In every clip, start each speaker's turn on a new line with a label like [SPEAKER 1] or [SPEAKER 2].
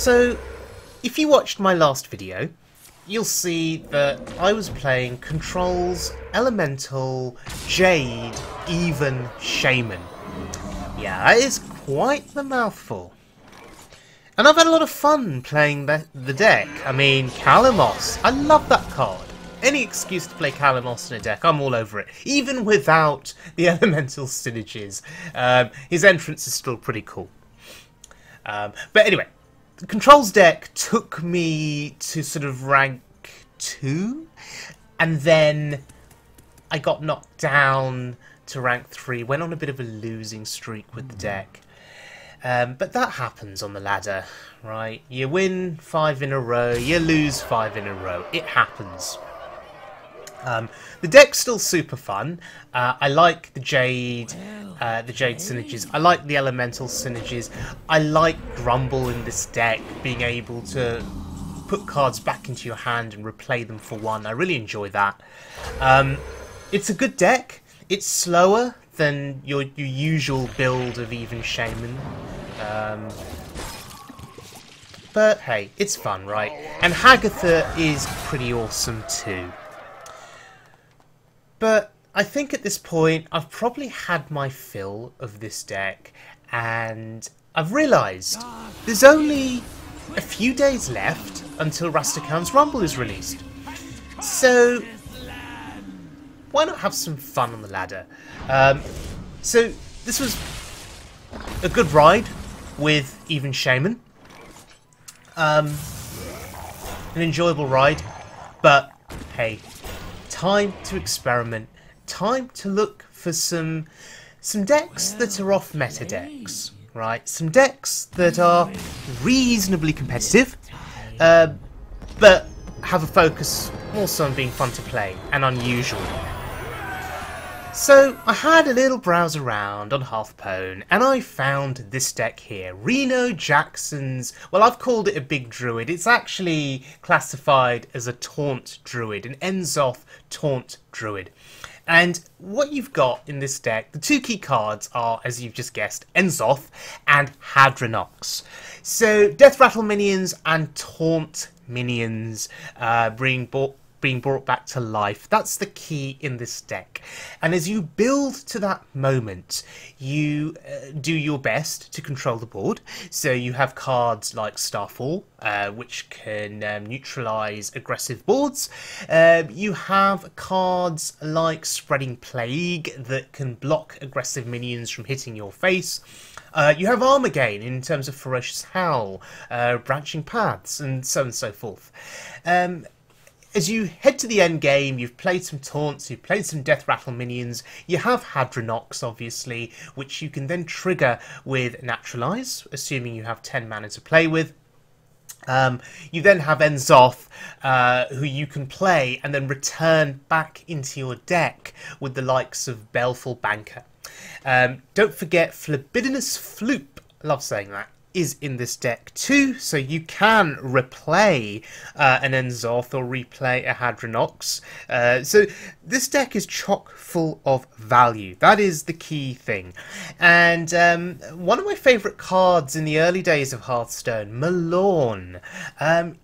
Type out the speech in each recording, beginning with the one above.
[SPEAKER 1] So, if you watched my last video, you'll see that I was playing Controls, Elemental, Jade, even Shaman. Yeah, that is quite the mouthful. And I've had a lot of fun playing the deck. I mean, Kalamos, I love that card. Any excuse to play Kalamos in a deck, I'm all over it. Even without the Elemental synergies. His entrance is still pretty cool. But anyway, the Controls deck took me to sort of rank 2, and then I got knocked down to rank 3, went on a bit of a losing streak with the deck. But that happens on the ladder, right? You win 5 in a row, you lose 5 in a row. It happens. The deck's still super fun. I like the Jade synergies. I like the Elemental synergies. I like Grumble in this deck, being able to put cards back into your hand and replay them for 1. I really enjoy that. It's a good deck. It's slower than your usual build of even Shaman. But hey, it's fun, right? And Hagatha is pretty awesome too. But I think at this point, I've probably had my fill of this deck, and I've realised there's only a few days left until Rastakhan's Rumble is released. So why not have some fun on the ladder? So this was a good ride with even Shaman. An enjoyable ride, but hey, time to experiment, time to look for some decks that are off meta decks, right? Some decks that are reasonably competitive, but have a focus also on being fun to play and unusual. So I had a little browse around on Hearthstone and I found this deck here, RenoJackson's. Well, I've called it a big Druid. It's actually classified as a Taunt Druid, an Enzoth Taunt Druid. And what you've got in this deck, the 2 key cards are, as you've just guessed, Enzoth and Hadronox. So Death Rattle minions and Taunt minions being brought back to life. That's the key in this deck. And as you build to that moment, you do your best to control the board. So you have cards like Starfall, which can neutralize aggressive boards. You have cards like Spreading Plague that can block aggressive minions from hitting your face. You have Armor Gain in terms of Ferocious Howl, Branching Paths, and so on and so forth. As you head to the end game, you've played some Taunts, you've played some Death Rattle minions, you have Hadronox, obviously, which you can then trigger with Naturalize, assuming you have 10 mana to play with. You then have Enzoth, who you can play and then return back into your deck with the likes of Baleful Banker. Don't forget Flabidinous Floop, I love saying that, is in this deck too, so you can replay an Enzoth or replay a Hadronox. So this deck is chock full of value. That is the key thing. And one of my favourite cards in the early days of Hearthstone, Malorn.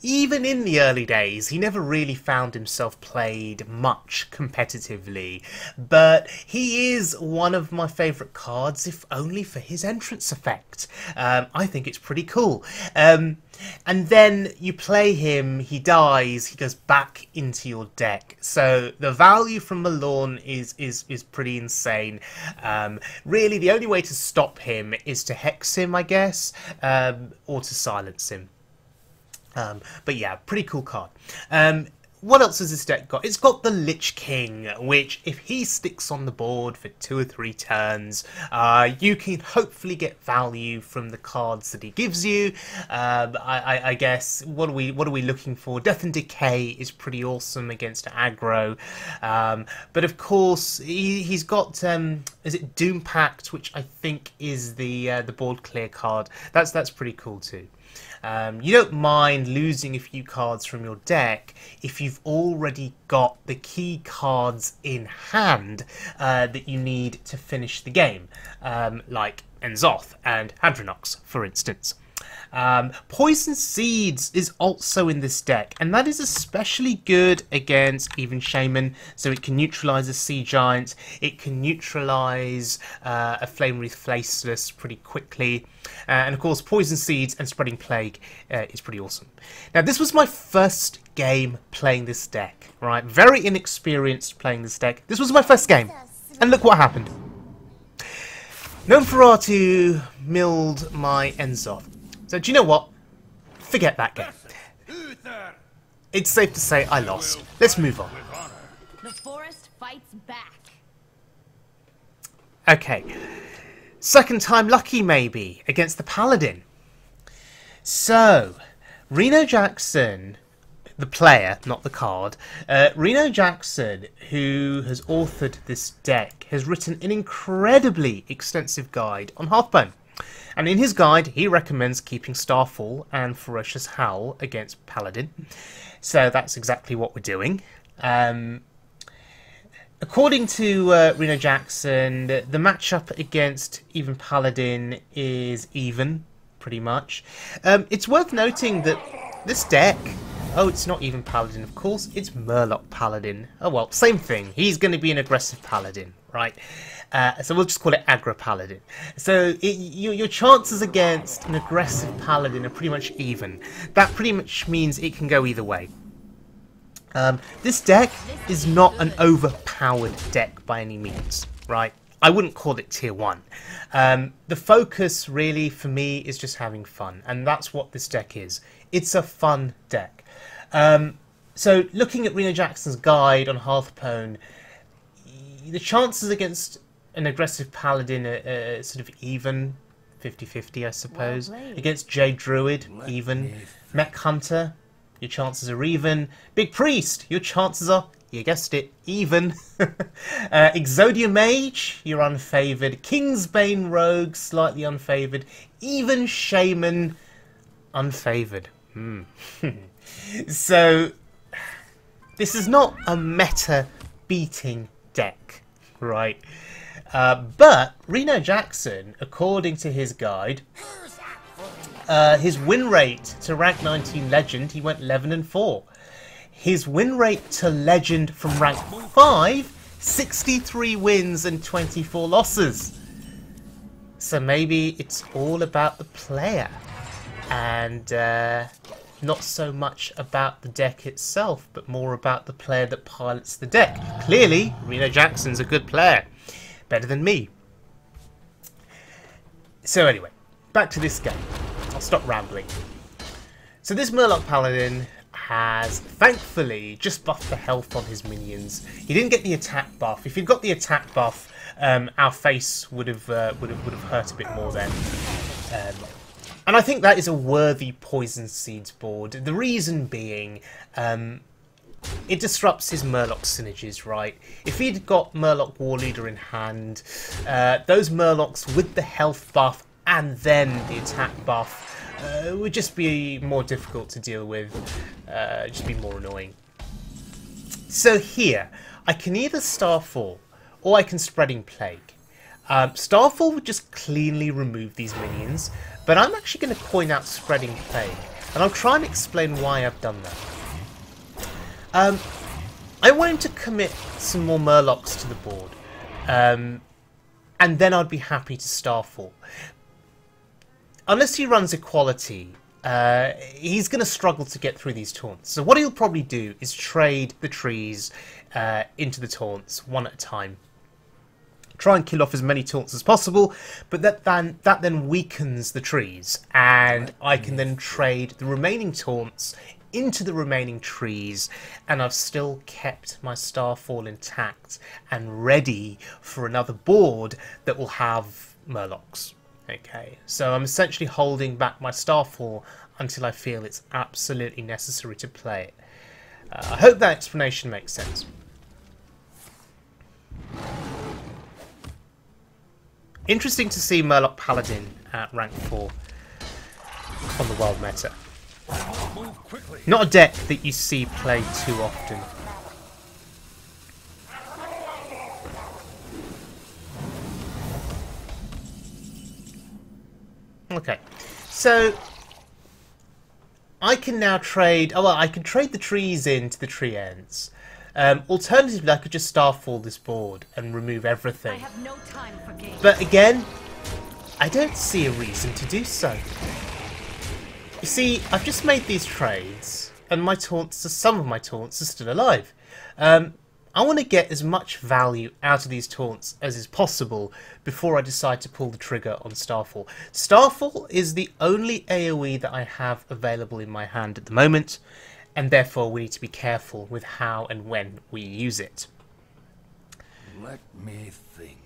[SPEAKER 1] Even in the early days, he never really found himself played much competitively, but he is one of my favourite cards, if only for his entrance effect. I think it's pretty cool. And then you play him, he dies, he goes back into your deck. So the value from Malorn is pretty insane. Really, the only way to stop him is to hex him, I guess, or to silence him. But yeah, pretty cool card. What else has this deck got? It's got the Lich King, which if he sticks on the board for 2 or 3 turns, you can hopefully get value from the cards that he gives you. I guess, what are we looking for? Death and Decay is pretty awesome against aggro. But of course, he's got, is it Doom Pact, which I think is the board clear card. That's pretty cool too. You don't mind losing a few cards from your deck if you've already got the key cards in hand that you need to finish the game, like Enzoth and Hadronox, for instance. Poison Seeds is also in this deck, and that is especially good against even Shaman, so it can neutralise a Sea Giant, it can neutralise a Flame Wreath Faceless pretty quickly, and of course Poison Seeds and Spreading Plague is pretty awesome. Now this was my first game playing this deck, right? Very inexperienced playing this deck. This was my first game, and look what happened. Gnome milled my ends off. So do you know what? Forget that game. It's safe to say I lost. Let's move on.
[SPEAKER 2] The forest fights back.
[SPEAKER 1] Okay. Second time lucky maybe against the Paladin. So, RenoJackson, the player, not the card, RenoJackson, who has authored this deck, has written an incredibly extensive guide on Hearthstone. And in his guide, he recommends keeping Starfall and Ferocious Howl against Paladin. So that's exactly what we're doing. According to RenoJackson, the matchup against even Paladin is even, pretty much. It's worth noting that this deck... Oh, it's not even Paladin, of course. It's Murloc Paladin. Oh, well, same thing. He's going to be an aggressive Paladin, right? So we'll just call it Aggro Paladin. So your chances against an aggressive Paladin are pretty much even. That pretty much means it can go either way. This deck is not an overpowered deck by any means, right? I wouldn't call it tier 1. The focus really for me is just having fun, and that's what this deck is. It's a fun deck. So looking at RenoJackson's guide on Hearthstone, the chances against an aggressive Paladin are sort of even, 50-50 I suppose. Against Jade Druid, even. Mech Hunter, your chances are even. Big Priest, your chances are, you guessed it, even. Exodia Mage, you're unfavoured. Kingsbane Rogue, slightly unfavoured. Even Shaman, unfavoured. So, this is not a meta-beating deck, right? But RenoJackson, according to his guide, his win rate to rank 19 Legend, he went 11-4. His win rate to Legend from rank 5, 63 wins and 24 losses. So maybe it's all about the player and not so much about the deck itself, but more about the player that pilots the deck. Clearly, RenoJackson's a good player. Better than me. So anyway, back to this game. I'll stop rambling. So this Murloc Paladin has, thankfully, just buffed the health on his minions. He didn't get the attack buff. If he'd got the attack buff, our face would have hurt a bit more then. And I think that is a worthy Poison Seeds board. The reason being, it disrupts his Murloc synergies, right? If he'd got Murloc War Leader in hand, those Murlocs with the health buff and then the attack buff would just be more difficult to deal with, just be more annoying. So here, I can either Starfall or I can Spreading Plague. Starfall would just cleanly remove these minions, but I'm actually going to coin out Spreading Plague, and I'll try and explain why I've done that. I want him to commit some more Murlocs to the board, and then I'd be happy to Starfall. Unless he runs Equality, he's going to struggle to get through these taunts. So what he'll probably do is trade the trees into the taunts one at a time. Try and kill off as many taunts as possible, but that then weakens the trees, and I can then trade the remaining taunts into the remaining trees, and I've still kept my Starfall intact and ready for another board that will have Murlocs. Okay, so I'm essentially holding back my Starfall until I feel it's absolutely necessary to play it. I hope that explanation makes sense. Interesting to see Murloc Paladin at rank 4 on the world meta. Not a deck that you see played too often. Okay, so I can now trade... Oh, well, I can trade the trees into the tree ends. Alternatively, I could just Starfall this board and remove everything.
[SPEAKER 2] I have no time for games.
[SPEAKER 1] But again, I don't see a reason to do so. You see, I've just made these trades, and my taunts, some of my taunts, are still alive. I want to get as much value out of these taunts as is possible before I decide to pull the trigger on Starfall. Starfall is the only AoE that I have available in my hand at the moment, and therefore we need to be careful with how and when we use it.
[SPEAKER 3] Let me think.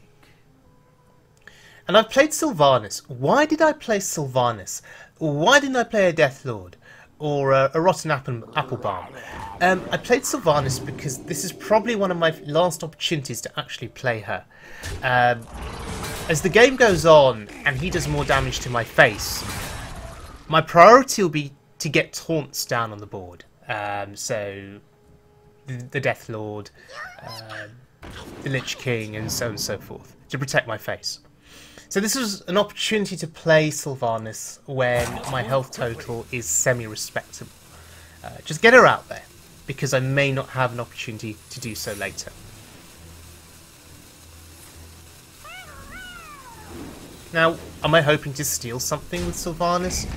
[SPEAKER 1] And I've played Sylvanas. Why did I play Sylvanas? Why didn't I play a Death Lord? Or a Rotten Apple Balm? I played Sylvanas because this is probably one of my last opportunities to actually play her. As the game goes on and he does more damage to my face, my priority will be to get taunts down on the board. So the Death Lord, the Lich King, and so on and so forth, to protect my face. So this was an opportunity to play Sylvanas when my health total is semi-respectable. Just get her out there, because I may not have an opportunity to do so later. Now, am I hoping to steal something with Sylvanas?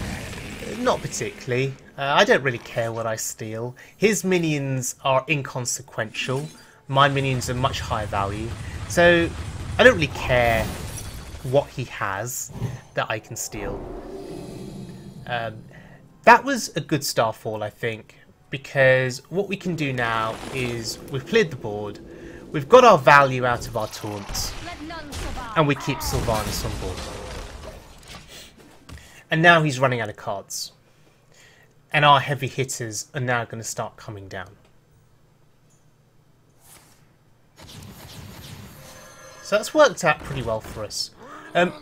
[SPEAKER 1] Not particularly. I don't really care what I steal. His minions are inconsequential. My minions are much higher value. So I don't really care what he has that I can steal. That was a good Starfall, I think, because what we can do now is we've cleared the board, we've got our value out of our taunts, and we keep Sylvanas on board. And now he's running out of cards. And our heavy hitters are now going to start coming down. So that's worked out pretty well for us.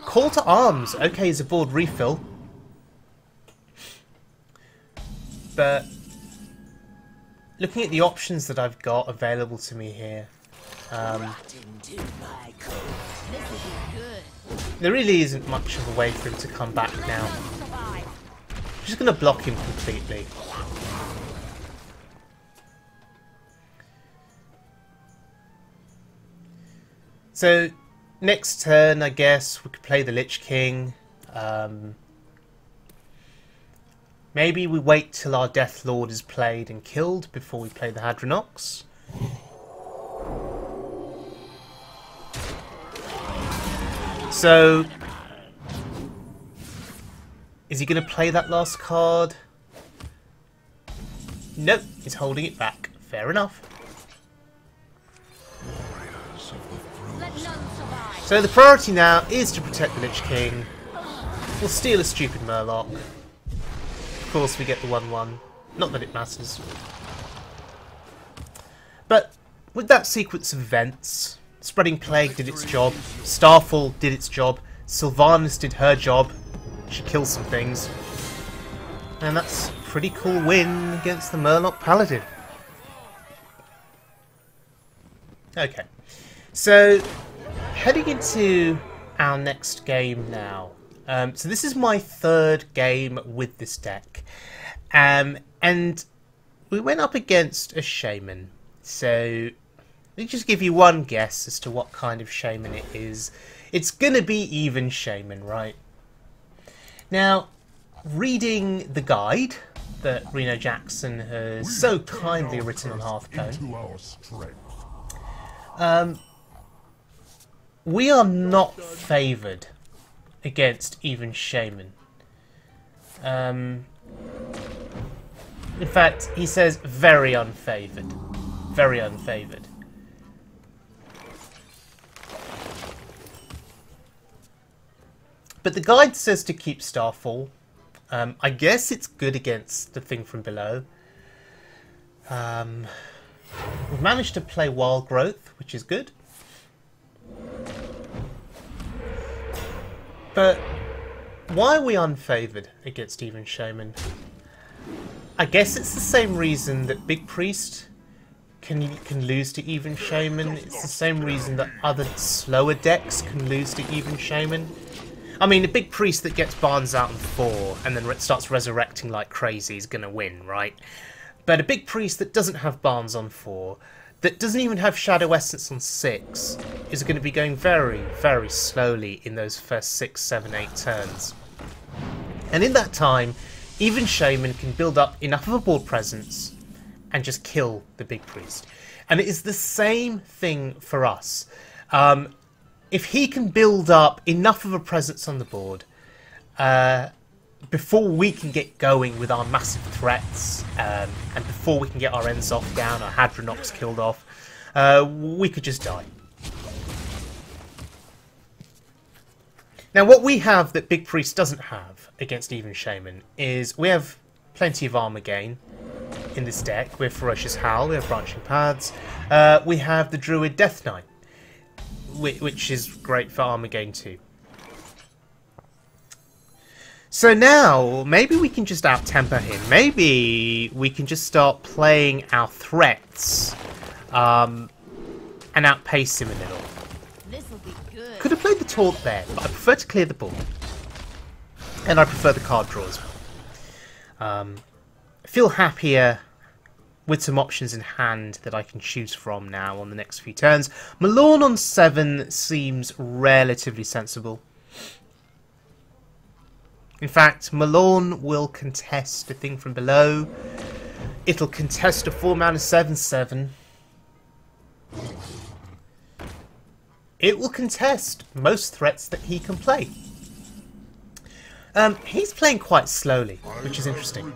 [SPEAKER 1] Call to Arms, okay, is a board refill. But looking at the options that I've got available to me here, there really isn't much of a way for him to come back now. I'm just going to block him completely. So next turn, I guess, we could play the Lich King. Maybe we wait till our Death Lord is played and killed before we play the Hadronox. So, is he going to play that last card? Nope, he's holding it back. Fair enough. So the priority now is to protect the Lich King. We'll steal a stupid Murloc. Of course we get the 1-1. Not that it matters. But with that sequence of events, Spreading Plague did its job, Starfall did its job, Sylvanas did her job. She kills some things. And that's a pretty cool win against the Murloc Paladin. Okay. So, heading into our next game now. So this is my third game with this deck. And we went up against a Shaman. So, let me just give you one guess as to what kind of Shaman it is. It's going to be even Shaman, right? Now, reading the guide that RenoJackson has so kindly written on Hearthstone, we are not favoured against even Shaman. In fact, he says very unfavoured. Very unfavoured. But the guide says to keep Starfall. I guess it's good against the thing from below. We've managed to play Wild Growth, which is good. But why are we unfavoured against even Shaman? I guess it's the same reason that Big Priest can lose to even Shaman. It's the same reason that other slower decks can lose to even Shaman. I mean, a big priest that gets Barnes out on 4 and then starts resurrecting like crazy is going to win, right? But a big priest that doesn't have Barnes on 4, that doesn't even have Shadow Essence on 6, is going to be going very, very slowly in those first 6, 7, 8 turns. And in that time, even Shaman can build up enough of a board presence and just kill the big priest. And it is the same thing for us. If he can build up enough of a presence on the board before we can get going with our massive threats, and before we can get our Enzoth down, our Hadronox killed off, we could just die. Now what we have that Big Priest doesn't have against even Shaman is we have plenty of armor gain in this deck. We have Ferocious Howl, we have Branching Paths, we have the Druid Death Knight, which is great for armor gain too. So now, maybe we can just out-tempo him. Maybe we can just start playing our threats and outpace him a little.
[SPEAKER 2] This'll be good.
[SPEAKER 1] Could have played the Taunt there, but I prefer to clear the board. And I prefer the card draw as well. I feel happier with some options in hand that I can choose from now on the next few turns. Malorn on 7 seems relatively sensible. In fact, Malorn will contest a thing from below. It'll contest a 4-mana 7/7. It will contest most threats that he can play. He's playing quite slowly, which is interesting.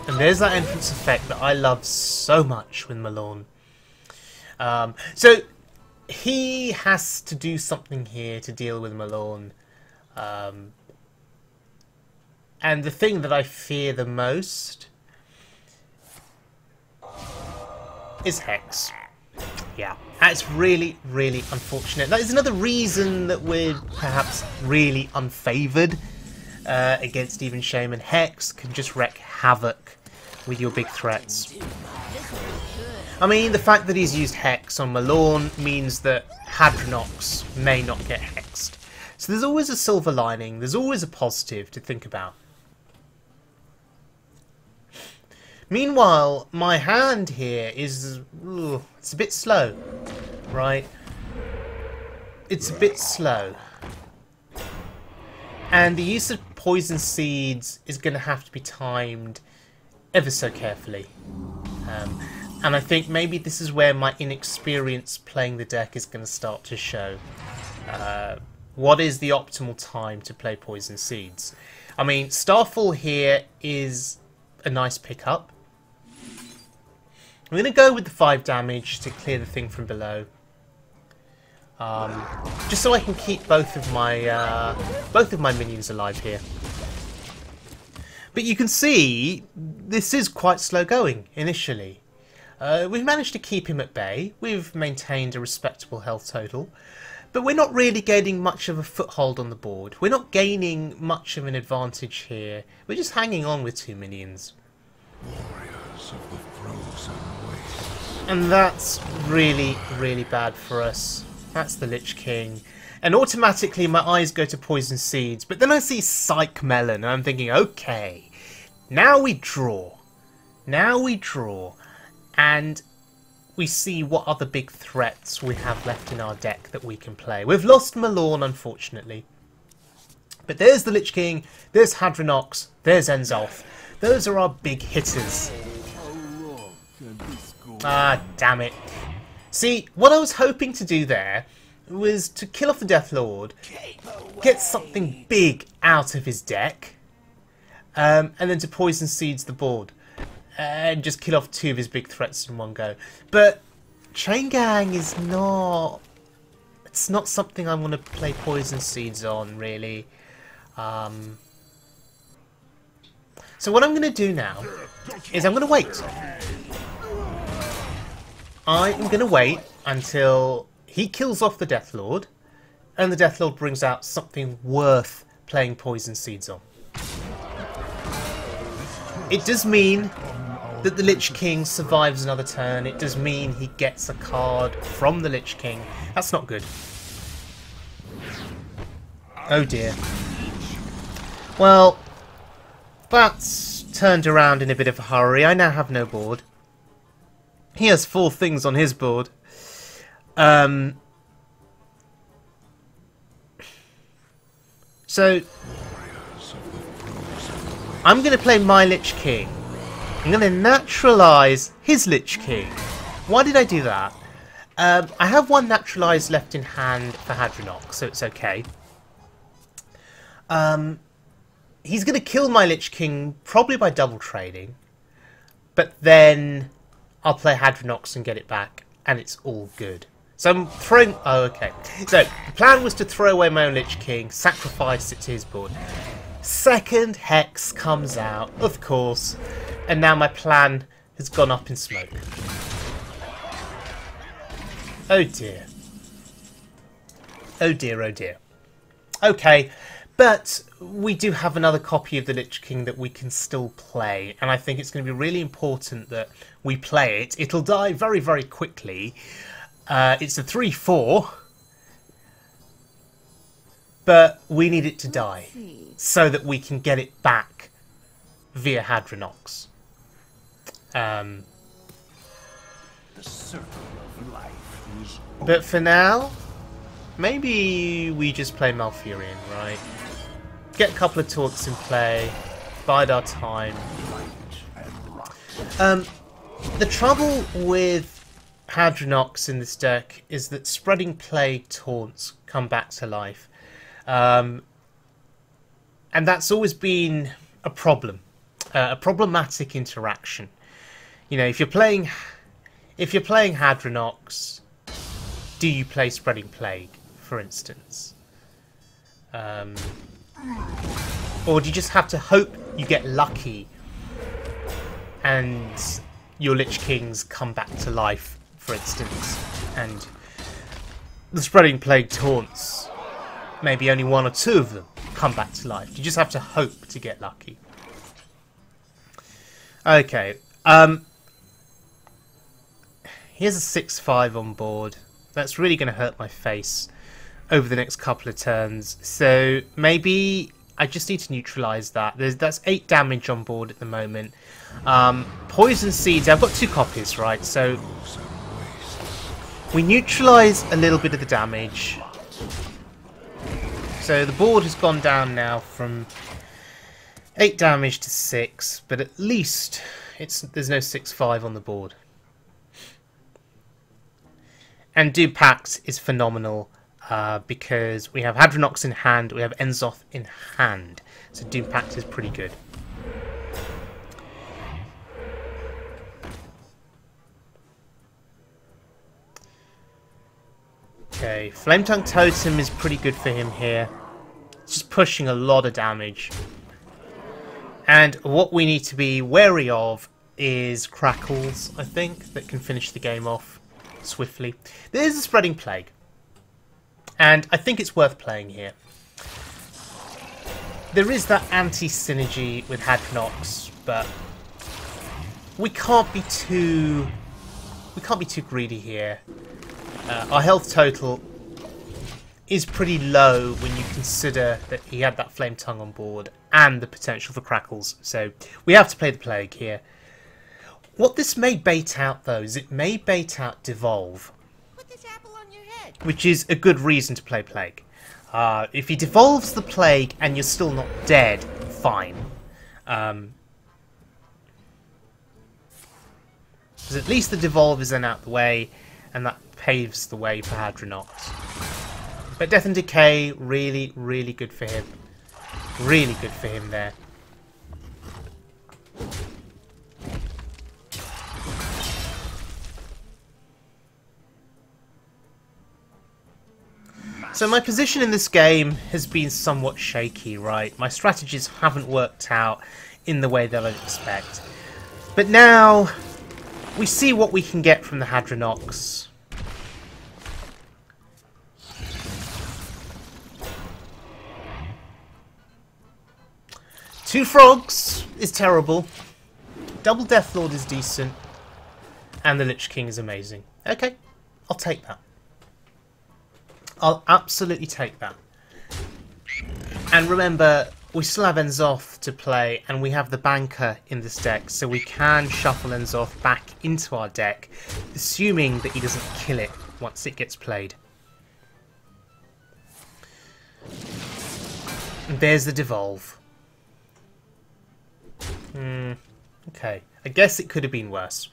[SPEAKER 1] And there's that entrance effect that I love so much with Malorn. So he has to do something here to deal with Malorn. And the thing that I fear the most is Hex. Yeah, that's really, really unfortunate. That is another reason that we're perhaps really unfavoured against even Shaman. Hex can just wreak havoc with your big threats. I mean, the fact that he's used Hex on Malorn means that Hadronox may not get hexed. So there's always a silver lining, there's always a positive to think about. Meanwhile, my hand here is... it's a bit slow, right? It's a bit slow. And the use of poison seeds is going to have to be timed ever so carefully. And I think maybe this is where my inexperience playing the deck is going to start to show. What is the optimal time to play poison seeds? I mean, Starfall here is a nice pickup. I'm going to go with the 5 damage to clear the thing from below. Just so I can keep both of my minions alive here. But you can see this is quite slow going initially. We've managed to keep him at bay. We've maintained a respectable health total. But we're not really gaining much of a foothold on the board. We're not gaining much of an advantage here. We're just hanging on with 2 minions.
[SPEAKER 3] Warriors of the frozen wastes.
[SPEAKER 1] And that's really, really bad for us. That's the Lich King. And automatically my eyes go to Poison Seeds. But then I see Psych Melon and I'm thinking, okay, now we draw. Now we draw. And we see what other big threats we have left in our deck that we can play. We've lost Malorn, unfortunately. But there's the Lich King, there's Hadronox, there's Enzoth. Those are our big hitters. Ah, damn it. See, what I was hoping to do there was to kill off the Death Lord, get something big out of his deck, and then to Poison Seeds the board. And just kill off 2 of his big threats in one go. But Chain Gang is not... it's not something I want to play Poison Seeds on, really. So what I'm going to do now is I'm going to wait. I'm going to wait until he kills off the Death Lord, and the Death Lord brings out something worth playing Poison Seeds on. It does mean that the Lich King survives another turn. It does mean he gets a card from the Lich King. That's not good. Oh dear. Well, that's turned around in a bit of a hurry. I now have no board. He has 4 things on his board. So I'm going to play my Lich King. I'm going to naturalise his Lich King. Why did I do that? I have 1 naturalised left in hand for Hadronox, so it's okay. He's going to kill my Lich King probably by double trading. But then I'll play Hadronox and get it back, and it's all good. So I'm throwing... Oh, okay. So the plan was to throw away my own Lich King, sacrifice it to his board. Second Hex comes out, of course, and now my plan has gone up in smoke. Oh dear. Oh dear, oh dear. Okay, but we do have another copy of the Lich King that we can still play, and I think it's going to be really important that we play it. It'll die very, very quickly. It's a 3/4, but we need it to die so that we can get it back via Hadronox.
[SPEAKER 3] The circle of life is
[SPEAKER 1] But for now, maybe we just play Malfurion, right? Get a couple of Taunts in play, bide our time. The trouble with Hadronox in this deck is that Spreading Plague taunts come back to life. And that's always been a problem. A problematic interaction. You know, if you're playing Hadronox, do you play Spreading Plague, for instance? Or do you just have to hope you get lucky and your Lich Kings come back to life, for instance, and the Spreading Plague taunts, maybe only 1 or 2 of them come back to life? You just have to hope to get lucky. Okay, here's a 6/5 on board. That's really going to hurt my face over the next couple of turns, so maybe I just need to neutralise that. That's 8 damage on board at the moment. Poison Seeds, I've got 2 copies, right? So we neutralise a little bit of the damage. So the board has gone down now from 8 damage to 6, but at least there's no 6/5 on the board. And Doom Pact is phenomenal because we have Hadronox in hand, we have Enzoth in hand. So Doom Pact is pretty good. Okay, Flame Tongue Totem is pretty good for him here. It's just pushing a lot of damage. And what we need to be wary of is Crackles, I think, that can finish the game off swiftly. There's a Spreading Plague, and I think it's worth playing here. There is that anti-synergy with Hadronox, but we can't be too greedy here. Our health total is pretty low when you consider that he had that Flame Tongue on board and the potential for Crackles, so we have to play the Plague here. What this may bait out, though, is it may bait out Devolve,
[SPEAKER 2] Put this apple on your head.
[SPEAKER 1] which is a good reason to play Plague. If he devolves the Plague and you're still not dead, fine. Because at least the Devolve is then out the way, and that paves the way for Hadronox. But Death and Decay, really, really good for him. Really good for him there. So my position in this game has been somewhat shaky, right? My strategies haven't worked out in the way that I'd expect. But now we see what we can get from the Hadronox. Two Frogs is terrible. Double Deathlord is decent. And the Lich King is amazing. Okay, I'll take that. I'll absolutely take that. And remember, we still have Enzoth to play, and we have the Banker in this deck, so we can shuffle Enzoth back into our deck, assuming that he doesn't kill it once it gets played. And there's the Devolve. Okay, I guess it could have been worse.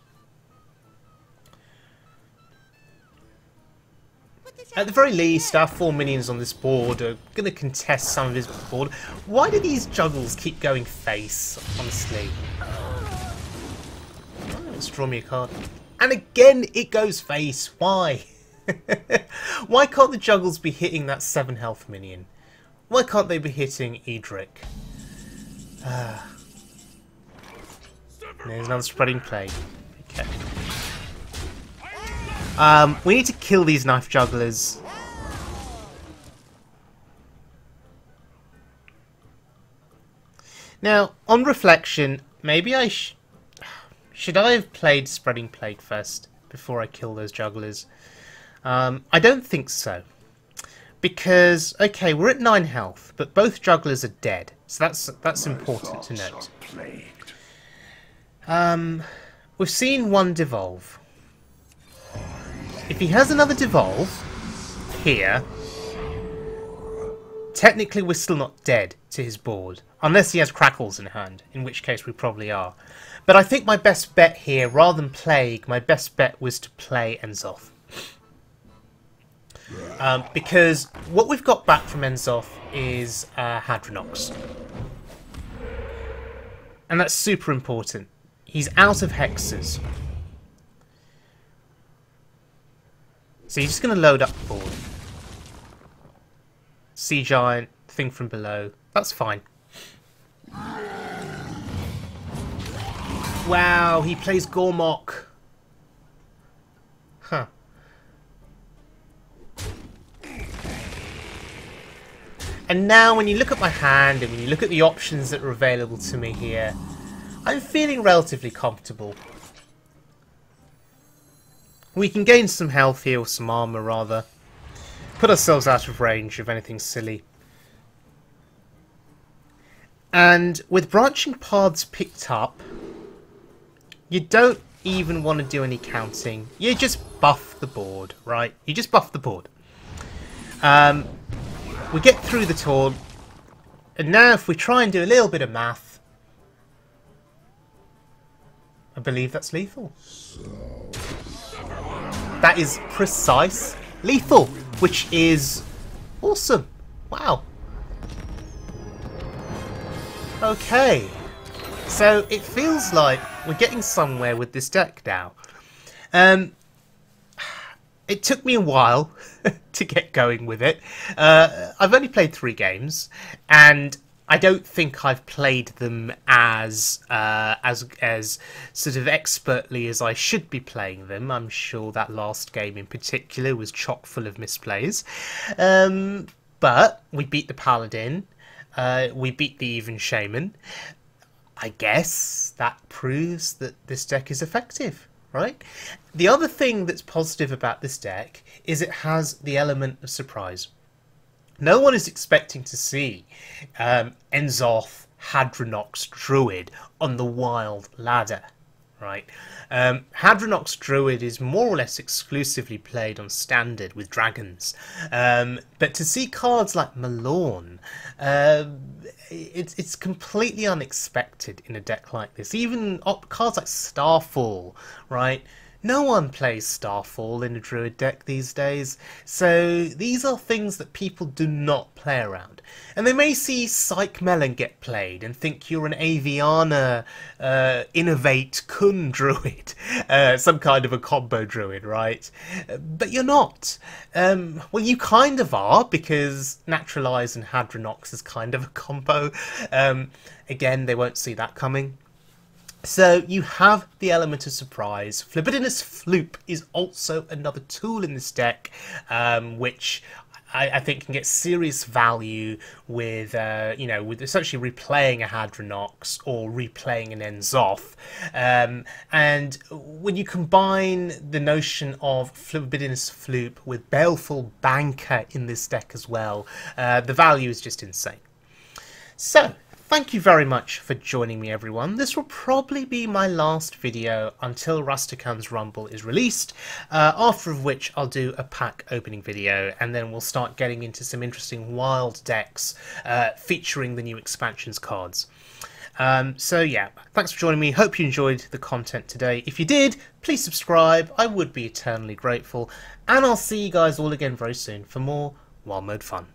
[SPEAKER 1] At the very least, our 4 minions on this board are going to contest some of his board. Why do these juggles keep going face, honestly? Oh, let's draw me a card. And again, it goes face. Why? Why can't the juggles be hitting that 7 health minion? Why can't they be hitting Edric? There's another spreading plague. Okay. We need to kill these knife jugglers. Now, on reflection, maybe I should I have played Spreading Plague first before I kill those jugglers? I don't think so. Because, okay, we're at 9 health, but both jugglers are dead. So that's important to note. We've seen one devolve. If he has another devolve here, technically we're still not dead to his board. Unless he has crackles in hand, in which case we probably are. But I think my best bet here, rather than Plague, my best bet was to play Enzoth. Because what we've got back from Enzoth is Hadronox. And that's super important. He's out of Hexes. So he's just going to load up the board. Sea Giant, thing from below. That's fine. Wow, he plays Gormok. Huh. And now when you look at my hand and when you look at the options that are available to me here, I'm feeling relatively comfortable. We can gain some health here, or some armor rather. Put ourselves out of range of anything silly. And with branching paths picked up, you don't even want to do any counting. You just buff the board, right? You just buff the board. We get through the taunt. And now if we try and do a little bit of math, I believe that's lethal. That is precise lethal, which is awesome. Wow. Okay. So it feels like we're getting somewhere with this deck now. It took me a while to get going with it. I've only played 3 games, and I don't think I've played them as sort of expertly as I should be playing them. I'm sure that last game in particular was chock full of misplays. But we beat the Paladin. We beat the Even Shaman. I guess that proves that this deck is effective, right? The other thing that's positive about this deck is it has the element of surprise. No one is expecting to see Enzoth, Hadronox, Druid on the wild ladder, right? Hadronox Druid is more or less exclusively played on standard with dragons. But to see cards like Malorn, it's completely unexpected in a deck like this. Even cards like Starfall, right? No one plays Starfall in a Druid deck these days, so these are things that people do not play around. And they may see Psych Melon get played and think you're an Aviana Innovate Kun Druid, some kind of a combo Druid, right? But you're not. Well, you kind of are, because Naturalize and Hadronox is kind of a combo. Again, they won't see that coming. So you have the element of surprise. Flibidinous Floop is also another tool in this deck, which I think can get serious value with, with essentially replaying a Hadronox or replaying an Enzoth. And when you combine the notion of Flibidinous Floop with Baleful Banker in this deck as well, the value is just insane. So, thank you very much for joining me, everyone. This will probably be my last video until Rastakan's Rumble is released, after of which I'll do a pack opening video, and then we'll start getting into some interesting wild decks featuring the new expansions cards. So yeah, thanks for joining me. Hope you enjoyed the content today. If you did, please subscribe. I would be eternally grateful. And I'll see you guys all again very soon for more Wild Mode fun.